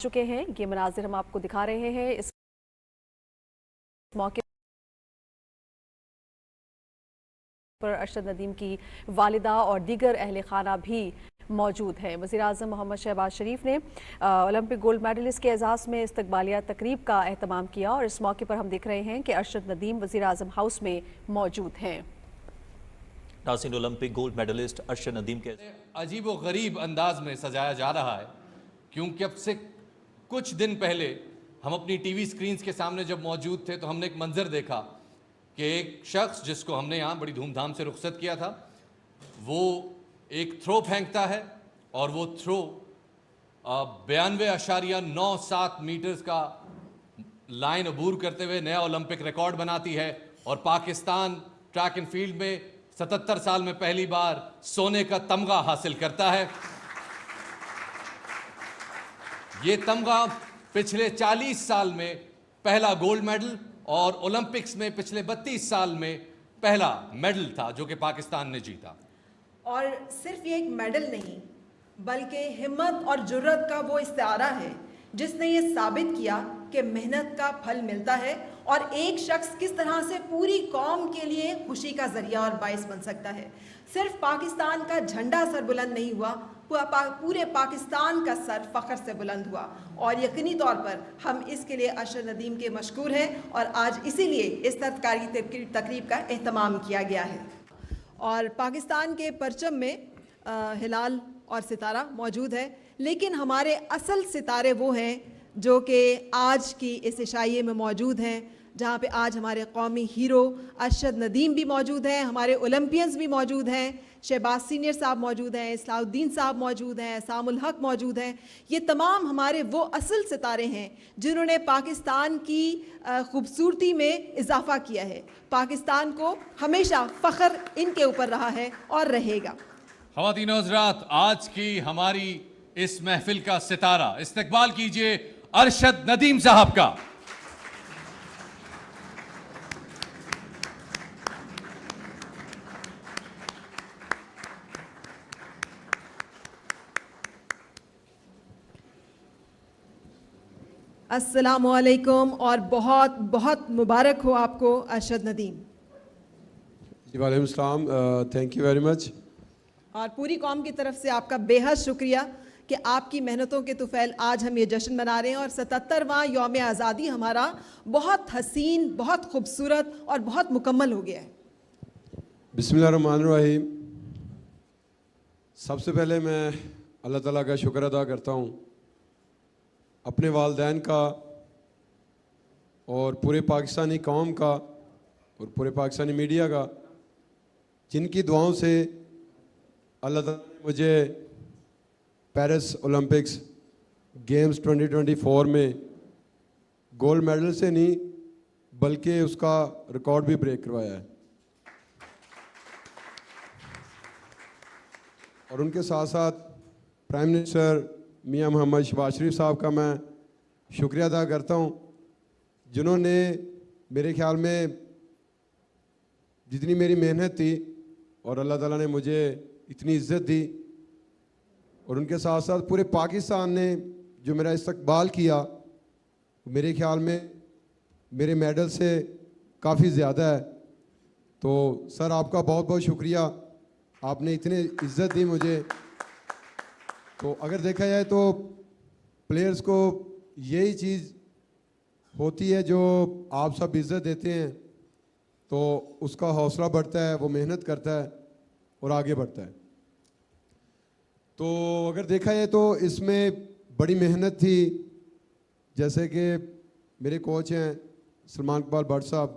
چکے ہیں. یہ مناظر ہم آپ کو دکھا رہے ہیں. اس موقع پر ارشد ندیم کی والدہ اور دیگر اہل خانہ بھی موجود ہیں. وزیر اعظم محمد شہباز شریف نے اولمپک گولڈ میڈلسٹ کے اعزاز میں استقبالیہ تقریب کا اہتمام کیا اور اس موقع پر ہم دیکھ رہے ہیں کہ ارشد ندیم وزیر اعظم ہاؤس میں موجود ہیں. ناظرین، Olympic gold medalist Arshad Nadeem کے عجیب و غریب انداز میں سجایا جا رہا ہے، کیونکہ اب سے کچھ دن پہلے ہم اپنی ٹی وی سکرینز کے سامنے جب موجود تھے تو ہم نے ایک منظر دیکھا کہ ایک شخص جس کو ہم نے یہاں بڑی دھوم دھام سے رخصت کیا تھا، وہ ایک تھرو پھینکتا ہے اور وہ تھرو 92.97 میٹرز کا لائن عبور کرتے ہوئے نیا اولمپک ریکارڈ بناتی ہے اور پاکستان ٹریک اینڈ فیلڈ میں 77 سال میں پہلی بار سونے کا تمغہ حاصل کرتا ہے. یہ تمغہ پچھلے 40 سال میں پہلا گولڈ میڈل اور اولمپکس میں پچھلے 32 سال میں پہلا میڈل تھا جو کہ پاکستان نے جیتا. اور صرف یہ ایک میڈل نہیں بلکہ ہمت اور جرت کا وہ استعارہ ہے جس نے یہ ثابت کیا کہ محنت کا پھل ملتا ہے اور ایک شخص کس طرح سے پوری قوم کے لیے خوشی کا ذریعہ اور باعث بن سکتا ہے. صرف پاکستان کا جھنڈا سر بلند نہیں ہوا، پورے پاکستان کا سر فخر سے بلند ہوا اور یقینی طور پر ہم اس کے لیے ارشد ندیم کے مشکور ہیں اور آج اسی لیے اس تذکاری تقریب کا اہتمام کیا گیا ہے. اور پاکستان کے پرچم میں ہلال اور ستارہ موجود ہے، لیکن ہمارے اصل ستارے وہ ہیں جو کہ آج کی اس عشائیے میں موجود ہیں، جہاں پہ آج ہمارے قومی ہیرو ارشد ندیم بھی موجود ہیں، ہمارے اولمپئنز بھی موجود ہیں، شہباز سینئر صاحب موجود ہیں، اصلاح الدین صاحب موجود ہیں، اسام الحق موجود ہیں. یہ تمام ہمارے وہ اصل ستارے ہیں جنہوں نے پاکستان کی خوبصورتی میں اضافہ کیا ہے. پاکستان کو ہمیشہ فخر ان کے اوپر رہا ہے اور رہے گا. خواتین و حضرات، آج کی ہماری اس محفل کا ستارہ، استقبال کیجئے ارشد ندیم صاحب کا. السلام علیکم اور بہت بہت مبارک ہو آپ کو ارشد ندیم. جی وعلیکم السلام، تھینک یو ویری مچ. اور پوری قوم کی طرف سے آپ کا بے حد شکریہ کہ آپ کی محنتوں کے طفیل آج ہم یہ جشن منا رہے ہیں اور 77واں یوم آزادی ہمارا بہت حسین، بہت خوبصورت اور بہت مکمل ہو گیا ہے. بسم اللہ الرحمن الرحیم. سب سے پہلے میں اللہ تعالیٰ کا شکر ادا کرتا ہوں، اپنے والدین کا اور پورے پاکستانی قوم کا اور پورے پاکستانی میڈیا کا، جن کی دعاؤں سے اللہ تعالیٰ نے مجھے پیرس اولمپکس گیمز 2024 میں گولڈ میڈل سے نہیں بلکہ اس کا ریکارڈ بھی بریک کروایا ہے. اور ان کے ساتھ ساتھ پرائم منسٹر میاں محمد شہباز شریف صاحب کا میں شکریہ ادا کرتا ہوں، جنہوں نے میرے خیال میں جتنی میری محنت تھی اور اللہ تعالیٰ نے مجھے اتنی عزت دی، اور ان کے ساتھ ساتھ پورے پاکستان نے جو میرا استقبال کیا، میرے خیال میں میرے میڈل سے کافی زیادہ ہے. تو سر آپ کا بہت بہت شکریہ، آپ نے اتنی عزت دی مجھے. تو اگر دیکھا جائے تو پلیئرز کو یہی چیز ہوتی ہے، جو آپ سب عزت دیتے ہیں تو اس کا حوصلہ بڑھتا ہے، وہ محنت کرتا ہے اور آگے بڑھتا ہے. تو اگر دیکھا جائے تو اس میں بڑی محنت تھی، جیسے کہ میرے کوچ ہیں سلمان اقبال بٹ صاحب،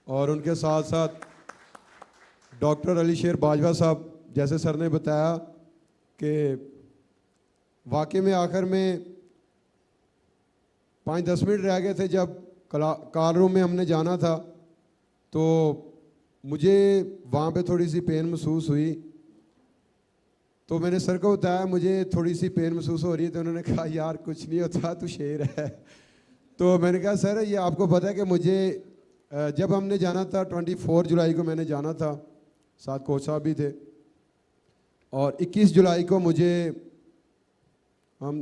اور ان کے ساتھ ساتھ ڈاکٹر علی شیر باجوہ صاحب. جیسے سر نے بتایا کہ واقعے میں آخر میں 5-10 منٹ رہ گئے تھے، جب کار روم میں ہم نے جانا تھا تو مجھے وہاں پہ تھوڑی سی پین محسوس ہوئی. تو میں نے سر کو بتایا مجھے تھوڑی سی پین محسوس ہو رہی ہے، تو انہوں نے کہا یار کچھ نہیں ہوتا، تو شیر ہے. تو میں نے کہا سر یہ آپ کو پتہ ہے کہ مجھے جب ہم نے جانا تھا 24 جولائی کو میں نے جانا تھا، ساتھ کوچ صاحب بھی تھے، اور 21 جولائی کو مجھے ہم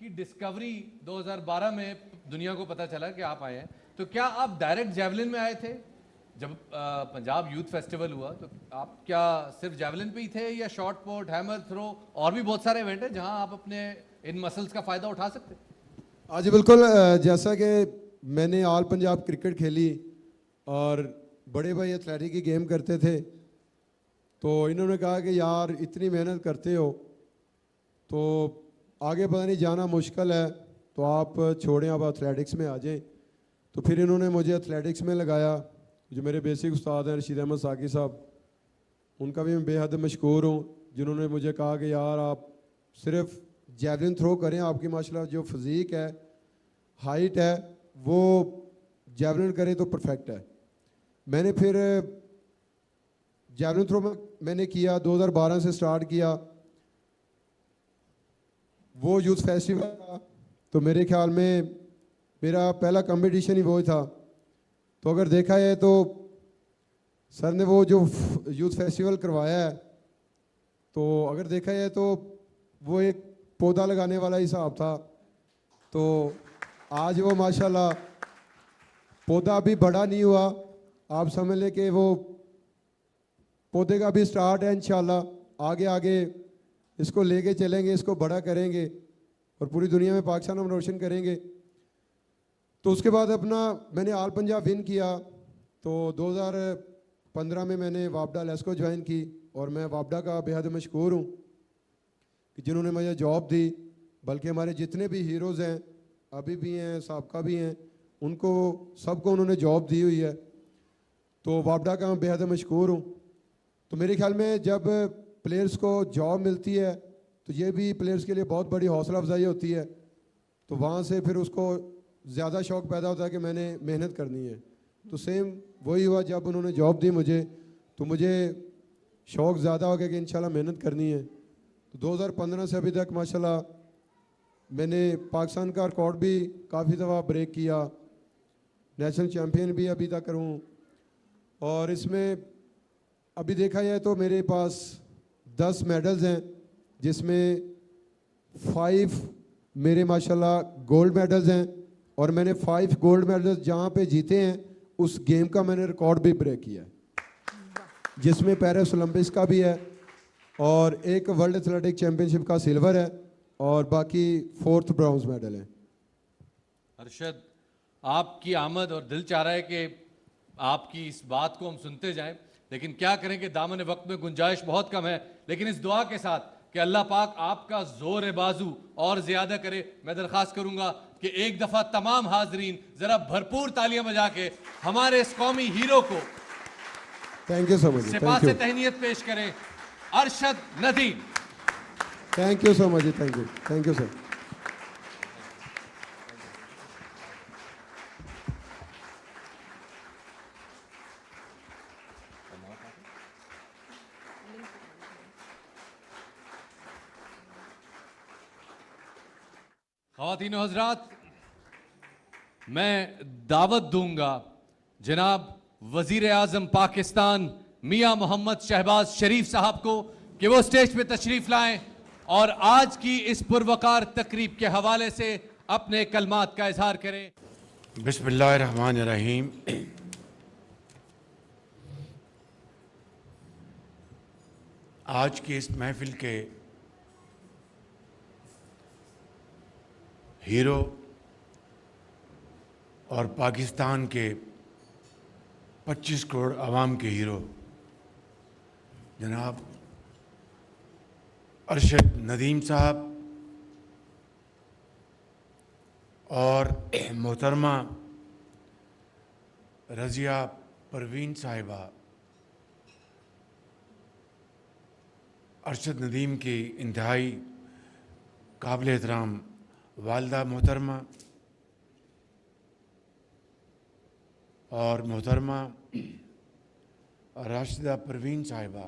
کی ڈسکوری 2012 میں دنیا کو پتہ چلا کہ آپ آئے ہیں, تو کیا آپ ڈائریکٹ جیولن میں آئے تھے جب پنجاب یوتھ فیسٹیول ہوا؟ تو آپ کیا صرف جیولن پہ ہی تھے یا شارٹ پوٹ, ہیمر تھرو, اور بھی بہت سارے ایونٹ ہیں جہاں آپ اپنے ان مسلز کا فائدہ اٹھا سکتے ہیں؟ ہاں جی بالکل, جیسا کہ میں نے آل پنجاب کرکٹ کھیلی اور بڑے بھائی ایتھلیٹک کی گیم کرتے تھے, تو انہوں نے کہا کہ یار اتنی محنت کرتے ہو تو آگے پتہ نہیں جانا مشکل ہے, تو آپ چھوڑیں, آپ ایتھلیٹکس میں آ جائیں. تو پھر انہوں نے مجھے ایتھلیٹکس میں لگایا. جو میرے بیسک استاد ہیں رشید احمد ساقی صاحب, ان کا بھی میں بے حد مشکور ہوں, جنہوں نے مجھے کہا کہ یار آپ صرف جیولن تھرو کریں, آپ کی ماشاءاللہ جو فزیک ہے, ہائٹ ہے, وہ جیولن کریں تو پرفیکٹ ہے. میں نے پھر جیولن تھرو میں نے کیا, 2012 سے سٹارٹ کیا. وہ یوتھ فیسٹیول تھا تو میرے خیال میں میرا پہلا کمپٹیشن ہی وہ تھا. تو اگر دیکھا ہے تو سر نے وہ جو یوتھ فیسٹیول کروایا ہے, تو اگر دیکھا ہے تو وہ ایک پودا لگانے والا حساب تھا. تو آج وہ ماشاءاللہ پودا ابھی بڑا نہیں ہوا, آپ سمجھ لیں کہ وہ پودے کا بھی سٹارٹ ہے. انشاءاللہ آگے آگے اس کو لے کے چلیں گے, اس کو بڑا کریں گے اور پوری دنیا میں پاکستان ہم روشن کریں گے. تو اس کے بعد اپنا میں نے آل پنجاب ون کیا. تو 2015 میں نے وابڈا لیسکو جوائن کی, اور میں وابڈا کا بے حد مشکور ہوں کہ جنہوں نے مجھے جاب دی. بلکہ ہمارے جتنے بھی ہیروز ہیں, ابھی بھی ہیں, سابقہ بھی ہیں, ان کو سب کو انہوں نے جاب دی ہوئی ہے. تو وابڈا کا میں بے حد مشکور ہوں. تو میرے خیال میں جب پلیئرز کو جاب ملتی ہے تو یہ بھی پلیئرز کے لیے بہت بڑی حوصلہ افزائی ہوتی ہے. تو وہاں سے پھر اس کو زیادہ شوق پیدا ہوتا ہے کہ میں نے محنت کرنی ہے. تو سیم وہی ہوا, جب انہوں نے جاب دی مجھے تو مجھے شوق زیادہ ہو گیا کہ انشاءاللہ محنت کرنی ہے. تو 2015 سے ابھی تک ماشاءاللہ میں نے پاکستان کا ریکارڈ بھی کافی دفعہ بریک کیا, نیشنل چیمپئن بھی ابھی تک ہوں. اور اس میں ابھی دیکھا جائے تو میرے پاس 10 میڈلز ہیں, جس میں 5 میرے ماشاءاللہ گولڈ میڈلز ہیں, اور میں نے 5 گولڈ میڈلز جہاں پہ جیتے ہیں اس گیم کا میں نے ریکارڈ بھی بریک کیا ہے, جس میں پیرس اولمپکس کا بھی ہے, اور ایک ورلڈ ایتھلیٹک چیمپئن شپ کا سلور ہے, اور باقی 4 برونز میڈل ہیں. ارشد, آپ کی آمد اور دل چاہ رہا ہے کہ آپ کی اس بات کو ہم سنتے جائیں, لیکن کیا کریں کہ دامن وقت میں گنجائش بہت کم ہے. لیکن اس دعا کے ساتھ کہ اللہ پاک آپ کا زور بازو اور زیادہ کرے, میں درخواست کروں گا کہ ایک دفعہ تمام حاضرین ذرا بھرپور تالیاں بجا کے ہمارے اس قومی ہیرو کو تھینک یو سو مچ, سپاہ سے تہنیت پیش کریں. Arshad Nadeem. Thank you so much, thank you sir. خواتین و حضرات, میں دعوت دوں گا جناب وزیر اعظم پاکستان میاں محمد شہباز شریف صاحب کو کہ وہ اسٹیج پہ تشریف لائیں اور آج کی اس پروقار تقریب کے حوالے سے اپنے کلمات کا اظہار کریں. بسم اللہ الرحمن الرحیم. آج کی اس محفل کے ہیرو اور پاکستان کے 25 کروڑ عوام کے ہیرو جناب ارشد ندیم صاحب اور محترمہ رضیہ پروین صاحبہ ارشد ندیم کی انتہائی قابل احترام والدہ محترمہ اور محترمہ راشدہ پروین صاحبہ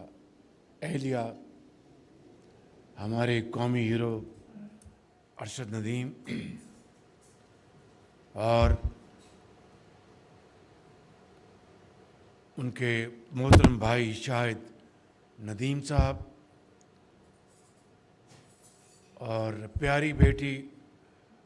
اہلیہ ہمارے قومی ہیرو ارشد ندیم اور ان کے محترم بھائی شاہد ندیم صاحب اور پیاری بیٹی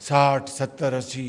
60, 70, 80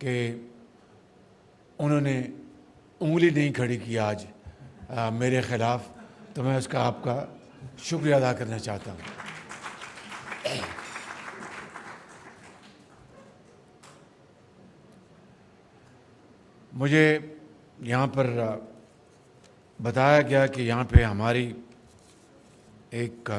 کہ انہوں نے انگلی نہیں کھڑی کی آج میرے خلاف، تو میں اس کا آپ کا شکریہ ادا کرنا چاہتا ہوں۔ مجھے یہاں پر بتایا گیا کہ یہاں پہ ہماری ایک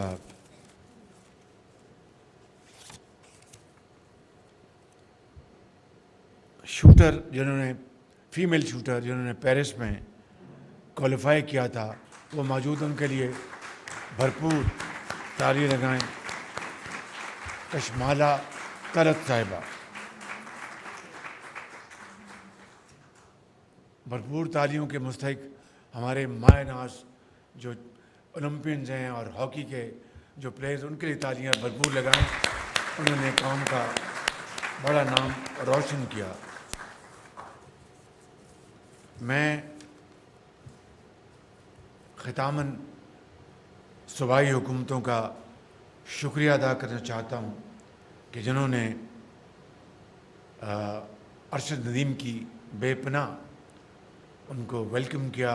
شوٹر جنہوں نے فیمیل شوٹر جنہوں نے پیرس میں کوالیفائی کیا تھا وہ موجود، ان کے لیے بھرپور تالی لگائیں۔ کشمالہ طلعت صاحبہ، بھرپور تالیوں کے مستحق ہمارے مائع ناز جو اولمپئنز ہیں اور ہاکی کے جو پلیئرز، ان کے لیے تالیاں بھرپور لگائیں۔ انہوں نے قوم کا بڑا نام روشن کیا۔ میں ختاماً صوبائی حکومتوں کا شکریہ ادا کرنا چاہتا ہوں کہ جنہوں نے ارشد ندیم کی بے پناہ ان کو ویلکم کیا،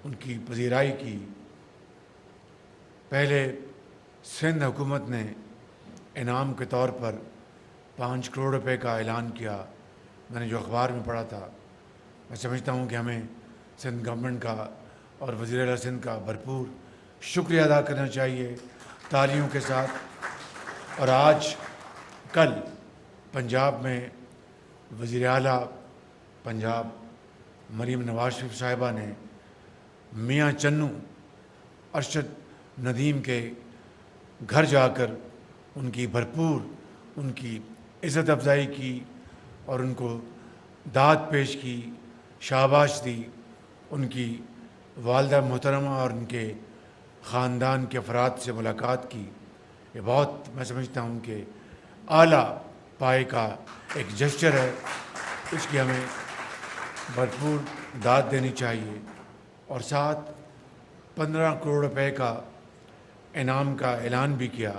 ان کی پذیرائی کی۔ پہلے سندھ حکومت نے انعام کے طور پر 5 کروڑ روپے کا اعلان کیا، میں نے جو اخبار میں پڑھا تھا۔ میں سمجھتا ہوں کہ ہمیں سندھ گورنمنٹ کا اور وزیر اعلیٰ سندھ کا بھرپور شکریہ ادا کرنا چاہیے تالیوں کے ساتھ۔ اور آج کل پنجاب میں وزیر اعلیٰ پنجاب مریم نواز شریف صاحبہ نے میاں چنو ارشد ندیم کے گھر جا کر ان کی بھرپور ان کی عزت افزائی کی اور ان کو داد پیش کی، شاباش دی۔ ان کی والدہ محترمہ اور ان کے خاندان کے افراد سے ملاقات کی۔ یہ بہت میں سمجھتا ہوں کہ اعلیٰ پائے کا ایک جسچر ہے، اس کی ہمیں بھرپور داد دینی چاہیے۔ اور ساتھ 15 کروڑ روپے کا انعام کا اعلان بھی کیا،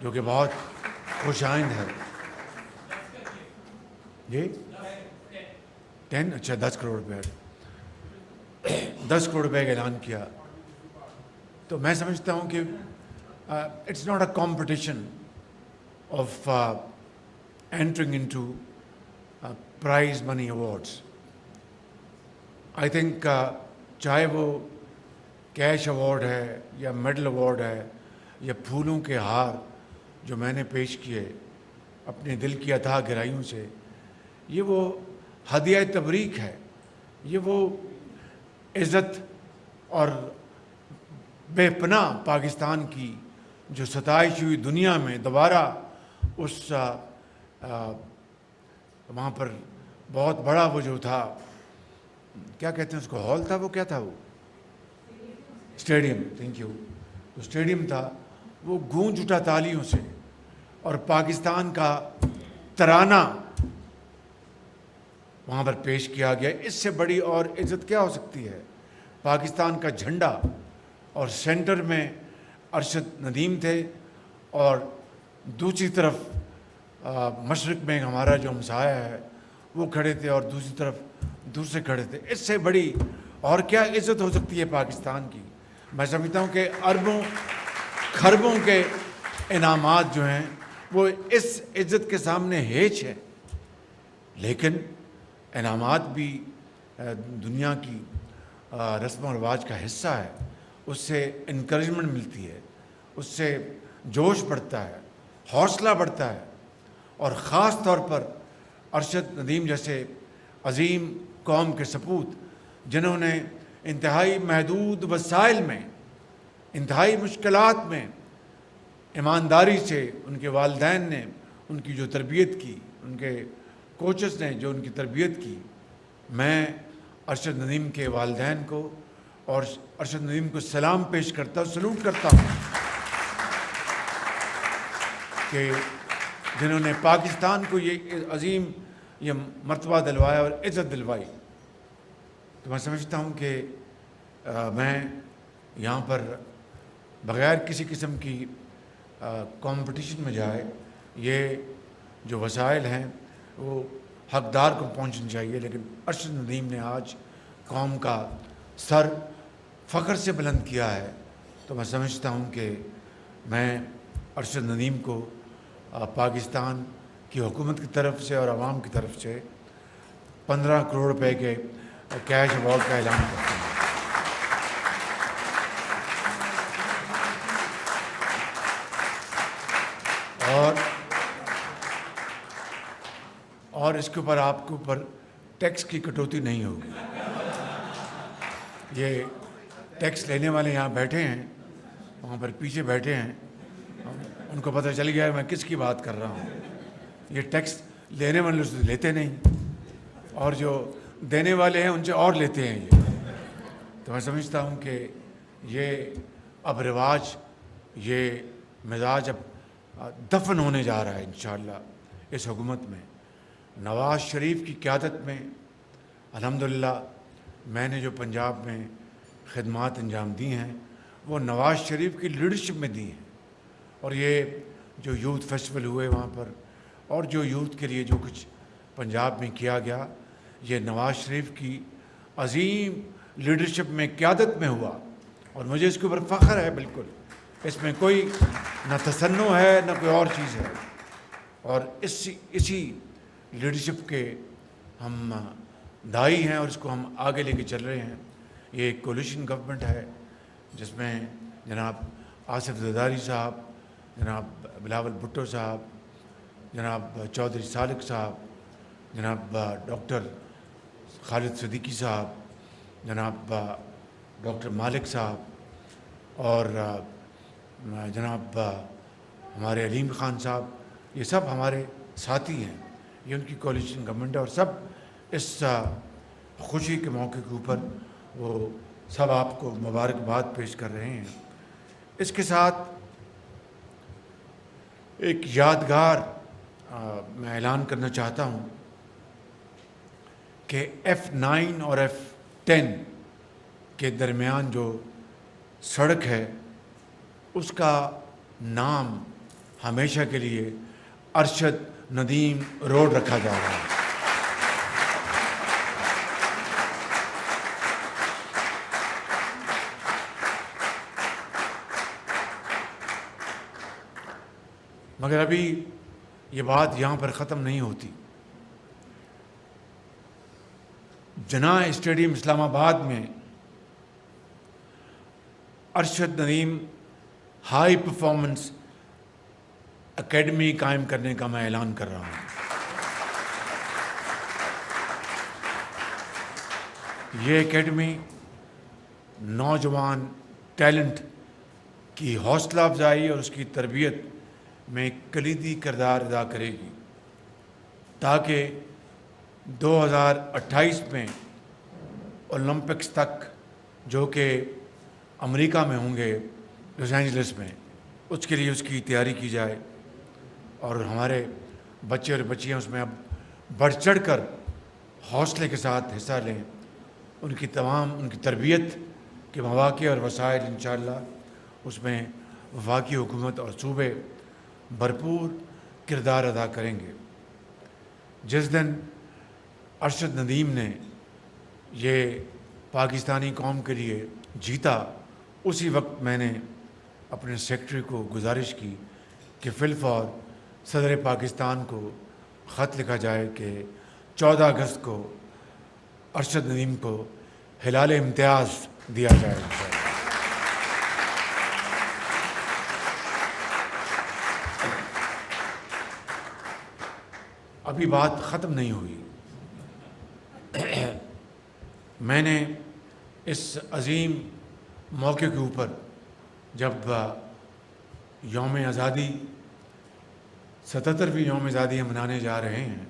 جو کہ بہت خوش آئند ہے۔ جی 10 اچھا 10 کروڑ روپے 10 کروڑ روپے کا اعلان کیا۔ تو میں سمجھتا ہوں کہ it's not a competition of entering into prize money awards. I think چاہے وہ کیش ایوارڈ ہے یا میڈل ایوارڈ ہے یا پھولوں کے ہار جو میں نے پیش کیے اپنے دل کی اتھاہ گہرائیوں سے، یہ وہ ہدیہ تبریک ہے، یہ وہ عزت اور بے پناہ پاکستان کی جو ستائش ہوئی دنیا میں دوبارہ اس وہاں پر بہت بڑا وہ جو تھا، کیا کہتے ہیں اس کو، ہال تھا، وہ کیا تھا، وہ اسٹیڈیم، تھینک یو، تو اسٹیڈیم تھا، وہ گونج اٹھا تالیوں سے، اور پاکستان کا ترانہ وہاں پر پیش کیا گیا۔ اس سے بڑی اور عزت کیا ہو سکتی ہے؟ پاکستان کا جھنڈا، اور سینٹر میں ارشد ندیم تھے، اور دوسری طرف مشرق میں ہمارا جو ہمسایہ ہے وہ کھڑے تھے، اور دوسری طرف دوسرے کھڑے تھے۔ اس سے بڑی اور کیا عزت ہو سکتی ہے پاکستان کی؟ میں سمجھتا ہوں کہ اربوں خربوں کے انعامات جو ہیں وہ اس عزت کے سامنے ہیچ ہے۔ لیکن انعامات بھی دنیا کی رسم و رواج کا حصہ ہے، اس سے انکریجمنٹ ملتی ہے، اس سے جوش بڑھتا ہے، حوصلہ بڑھتا ہے۔ اور خاص طور پر ارشد ندیم جیسے عظیم قوم کے سپوت، جنہوں نے انتہائی محدود وسائل میں، انتہائی مشکلات میں ایمانداری سے، ان کے والدین نے ان کی جو تربیت کی، ان کے کوچز نے جو ان کی تربیت کی، میں ارشد ندیم کے والدین کو اور ارشد ندیم کو سلام پیش کرتا ہوں، سلوٹ کرتا ہوں کہ جنہوں نے پاکستان کو یہ عظیم یہ مرتبہ دلوایا اور عزت دلوائی۔ تو میں سمجھتا ہوں کہ میں یہاں پر بغیر کسی قسم کی کمپٹیشن میں جائے، یہ جو وسائل ہیں وہ حقدار کو پہنچنی چاہیے، لیکن ارشد ندیم نے آج قوم کا سر فخر سے بلند کیا ہے. تو میں سمجھتا ہوں کہ میں ارشد ندیم کو پاکستان کی حکومت کی طرف سے اور عوام کی طرف سے 15 کروڑ روپے کے کیش ایوارڈ کا اعلان کرتا ہوں. اور اس کے اوپر آپ کے اوپر ٹیکس کی کٹوتی نہیں ہوگی. یہ ٹیکس لینے والے یہاں بیٹھے ہیں، وہاں پر پیچھے بیٹھے ہیں، ان کو پتہ چل گیا ہے میں کس کی بات کر رہا ہوں. یہ ٹیکس لینے والے لیتے نہیں، اور جو دینے والے ہیں ان سے اور لیتے ہیں یہ. تو میں سمجھتا ہوں کہ یہ اب رواج، یہ مزاج اب دفن ہونے جا رہا ہے انشاءاللہ اس حکومت میں. نواز شریف کی قیادت میں الحمدللہ میں نے جو پنجاب میں خدمات انجام دی ہیں وہ نواز شریف کی لیڈرشپ میں دی ہیں. اور یہ جو یوتھ فیسٹیول ہوئے وہاں پر، اور جو یوتھ کے لیے جو کچھ پنجاب میں کیا گیا، یہ نواز شریف کی عظیم لیڈرشپ میں قیادت میں ہوا، اور مجھے اس کے اوپر فخر ہے. بالکل اس میں کوئی نہ تصنع ہے نہ کوئی اور چیز ہے. اور اسی لیڈرشپ کے ہم دائی ہیں اور اس کو ہم آگے لے کے چل رہے ہیں. یہ ایک کولیشن گورنمنٹ ہے جس میں جناب آصف زرداری صاحب، جناب بلاول بھٹو صاحب، جناب چودھری سالک صاحب، جناب ڈاکٹر خالد صدیقی صاحب، جناب ڈاکٹر مالک صاحب، اور جناب ہمارے علیم خان صاحب، یہ سب ہمارے ساتھی ہیں. یہ ان کی کولیشن گورنمنٹ ہے، اور سب اس خوشی کے موقع کے اوپر وہ سب آپ کو مبارکباد پیش کر رہے ہیں. اس کے ساتھ ایک یادگار میں اعلان کرنا چاہتا ہوں کہ F9 اور F10 کے درمیان جو سڑک ہے اس کا نام ہمیشہ کے لیے ارشد ندیم روڈ رکھا جا رہا ہے. مگر ابھی یہ بات یہاں پر ختم نہیں ہوتی. جناح اسٹیڈیم اسلام آباد میں Arshad Nadeem high performance academy قائم کرنے کا میں اعلان کر رہا ہوں. یہ اکیڈمی نوجوان ٹیلنٹ کی حوصلہ افزائی اور اس کی تربیت میں کلیدی کردار ادا کرے گی، تاکہ 2028 میں اولمپکس تک، جو کہ امریکہ میں ہوں گے لاس اینجلس میں، اس کے لیے اس کی تیاری کی جائے، اور ہمارے بچے اور بچیاں اس میں اب بڑھ چڑھ کر حوصلے کے ساتھ حصہ لیں. ان کی تربیت کے مواقع اور وسائل انشاءاللہ اس میں وفاقی حکومت اور صوبے بھرپور کردار ادا کریں گے. جس دن ارشد ندیم نے یہ پاکستانی قوم کے لیے جیتا، اسی وقت میں نے اپنے سیکرٹری کو گزارش کی کہ فی الفور صدر پاکستان کو خط لکھا جائے کہ 14 اگست کو ارشد ندیم کو ہلال امتیاز دیا جائے. ابھی بات ختم نہیں ہوئی. میں نے اس عظیم موقع کے اوپر، جب یوم آزادی 77ویں یوم آزادی ہم منانے جا رہے ہیں،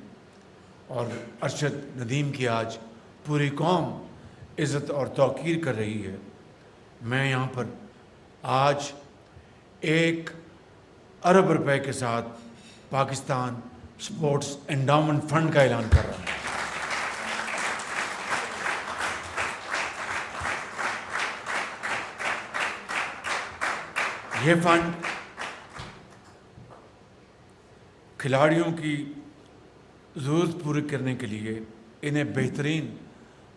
اور ارشد ندیم کی آج پوری قوم عزت اور توقیر کر رہی ہے، میں یہاں پر آج 1 ارب روپے کے ساتھ پاکستان اسپورٹس انڈاؤمنٹ فنڈ کا اعلان کر رہا ہوں. یہ فنڈ کھلاڑیوں کی ضرورت پوری کرنے کے لیے، انہیں بہترین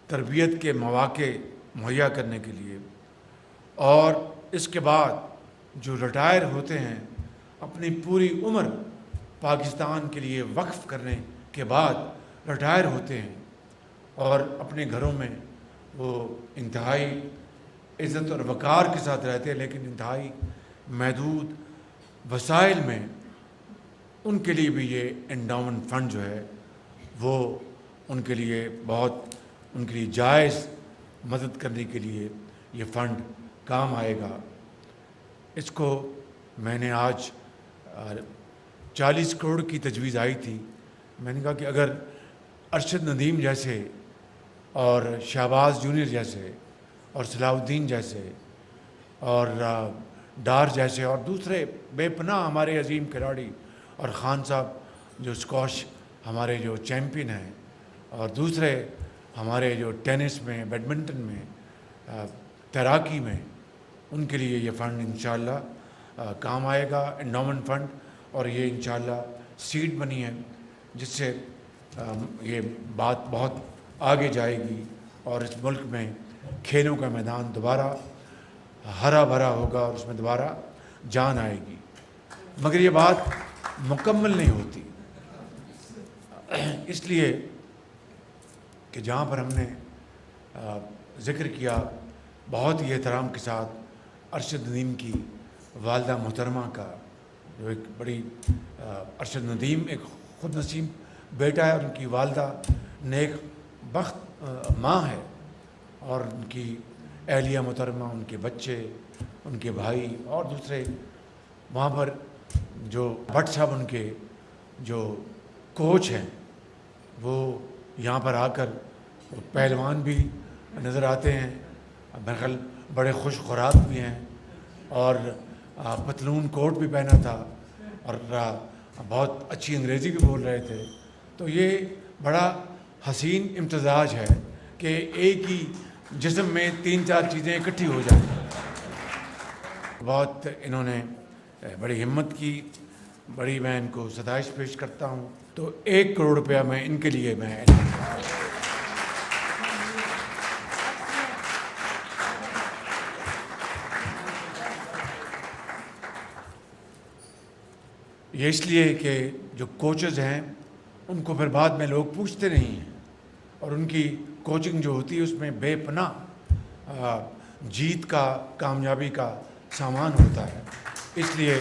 تربیت کے مواقع مہیا کرنے کے لیے، اور اس کے بعد جو ریٹائر ہوتے ہیں اپنی پوری عمر پاکستان کے لیے وقف کرنے کے بعد ریٹائر ہوتے ہیں اور اپنے گھروں میں وہ انتہائی عزت اور وقار کے ساتھ رہتے ہیں، لیکن انتہائی محدود وسائل میں، ان کے لیے بھی یہ انڈاؤمنٹ فنڈ جو ہے وہ ان کے لیے بہت، ان کے لیے جائز مدد کرنے کے لیے یہ فنڈ کام آئے گا۔ اس کو میں نے آج 40 کروڑ کی تجویز آئی تھی، میں نے کہا کہ اگر ارشد ندیم جیسے اور شہباز جونیئر جیسے اور صلاح الدین جیسے اور ڈار جیسے اور دوسرے بے پناہ ہمارے عظیم کھلاڑی، اور خان صاحب جو اسکواش ہمارے جو چیمپئن ہیں، اور دوسرے ہمارے جو ٹینس میں، بیڈمنٹن میں، تیراکی میں، ان کے لیے یہ فنڈ انشاءاللہ کام آئے گا، انڈاؤمنٹ فنڈ، اور یہ انشاءاللہ سیڈ بنی ہے جس سے یہ بات بہت آگے جائے گی اور اس ملک میں کھیلوں کا میدان دوبارہ ہرا بھرا ہوگا اور اس میں دوبارہ جان آئے گی۔ مگر یہ بات مکمل نہیں ہوتی، اس لیے کہ جہاں پر ہم نے ذکر کیا بہت ہی احترام کے ساتھ ارشد ندیم کی والدہ محترمہ کا، جو ایک بڑی ارشد ندیم ایک خود نصیب بیٹا ہے، اور ان کی والدہ نیک بخت ماں ہے، اور ان کی اہلیہ محترمہ، ان کے بچے، ان کے بھائی اور دوسرے وہاں پر جو بٹ صاحب ان کے جو کوچ ہیں وہ یہاں پر آ کر پہلوان بھی نظر آتے ہیں، بہرحال بڑے خوش خوراک بھی ہیں، اور پتلون کوٹ بھی پہنا تھا اور بہت اچھی انگریزی بھی بول رہے تھے۔ تو یہ بڑا حسین امتزاج ہے کہ ایک ہی جسم میں 3-4 چیزیں اکٹھی ہو جائیں۔ بہت انہوں نے بڑی ہمت کی، بڑی میں ان کو ستائش پیش کرتا ہوں۔ تو 1 کروڑ روپیہ میں ان کے لیے میں یہ اس لیے کہ جو کوچز ہیں ان کو پھر بعد میں لوگ پوچھتے نہیں ہیں، اور ان کی کوچنگ جو ہوتی ہے اس میں بے پناہ جیت کا، کامیابی کا سامان ہوتا ہے۔ اس لیے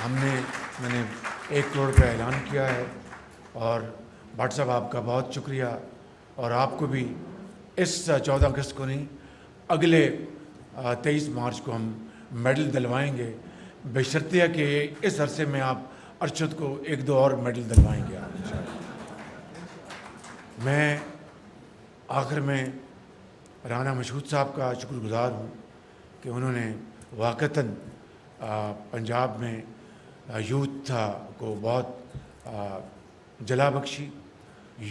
میں نے 1 کروڑ کا اعلان کیا ہے، اور بھٹ صاحب آپ کا بہت شکریہ، اور آپ کو بھی اس 14 اگست کو نہیں، اگلے 23 مارچ کو ہم میڈل دلوائیں گے، بشرطیہ کہ اس عرصے میں آپ ارشد کو 1-2 اور میڈل دلوائیں گے آپ۔ میں آخر میں رانا مشہود صاحب کا شکر گزار ہوں کہ انہوں نے واقعتاً پنجاب میں یوتھ کو بہت جلا بخشی۔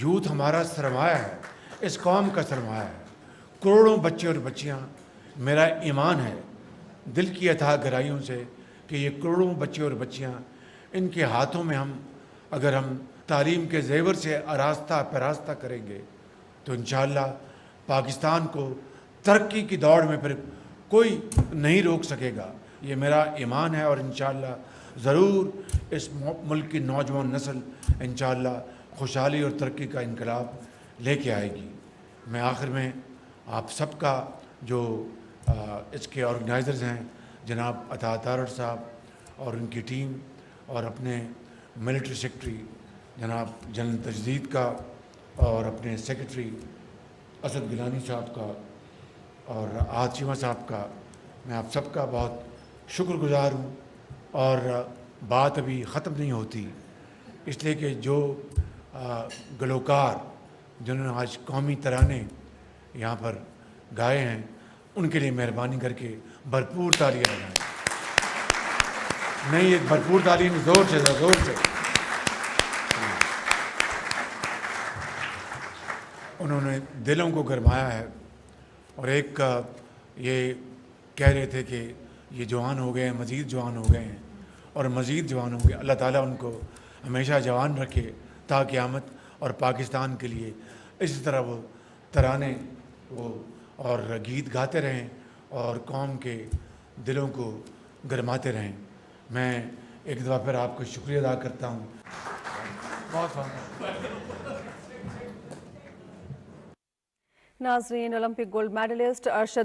یوتھ ہمارا سرمایہ ہے، اس قوم کا سرمایہ ہے، کروڑوں بچے اور بچیاں، میرا ایمان ہے دل کی اتھاہ گہرائیوں سے کہ یہ کروڑوں بچے اور بچیاں، ان کے ہاتھوں میں اگر ہم تعلیم کے زیور سے آراستہ پیراستہ کریں گے تو انشاءاللہ پاکستان کو ترقی کی دوڑ میں پھر کوئی نہیں روک سکے گا، یہ میرا ایمان ہے، اور انشاءاللہ ضرور اس ملک کی نوجوان نسل انشاءاللہ خوشحالی اور ترقی کا انقلاب لے کے آئے گی۔ میں آخر میں آپ سب کا جو اس کے آرگنائزرز ہیں جناب عطا تارڑ صاحب اور ان کی ٹیم، اور اپنے ملٹری سیکرٹری جناب جنرل تجدید کا، اور اپنے سیکرٹری اسد گیلانی صاحب کا، اور آج چیمہ صاحب کا، میں آپ سب کا بہت شکر گزار ہوں۔ اور بات ابھی ختم نہیں ہوتی، اس لیے کہ جو گلوکار جنہوں نے آج قومی ترانے یہاں پر گائے ہیں ان کے لیے مہربانی کر کے بھرپور تالیاں بجائیں۔ نہیں، ایک بھرپور تعلیم زور سے انہوں نے دلوں کو گرمایا ہے، اور ایک یہ کہہ رہے تھے کہ یہ جوان ہو گئے ہیں، مزید جوان ہو گئے ہیں اور مزید جوان ہوں گے۔ اللہ تعالیٰ ان کو ہمیشہ جوان رکھے تا قیامت، اور پاکستان کے لیے اسی طرح وہ ترانے وہ اور گیت گاتے رہیں اور قوم کے دلوں کو گرماتے رہیں. میں ایک دفعہ پھر آپ کو شکریہ ادا کرتا ہوں. بہت ناظرین، اولمپک گولڈ میڈلسٹ ارشد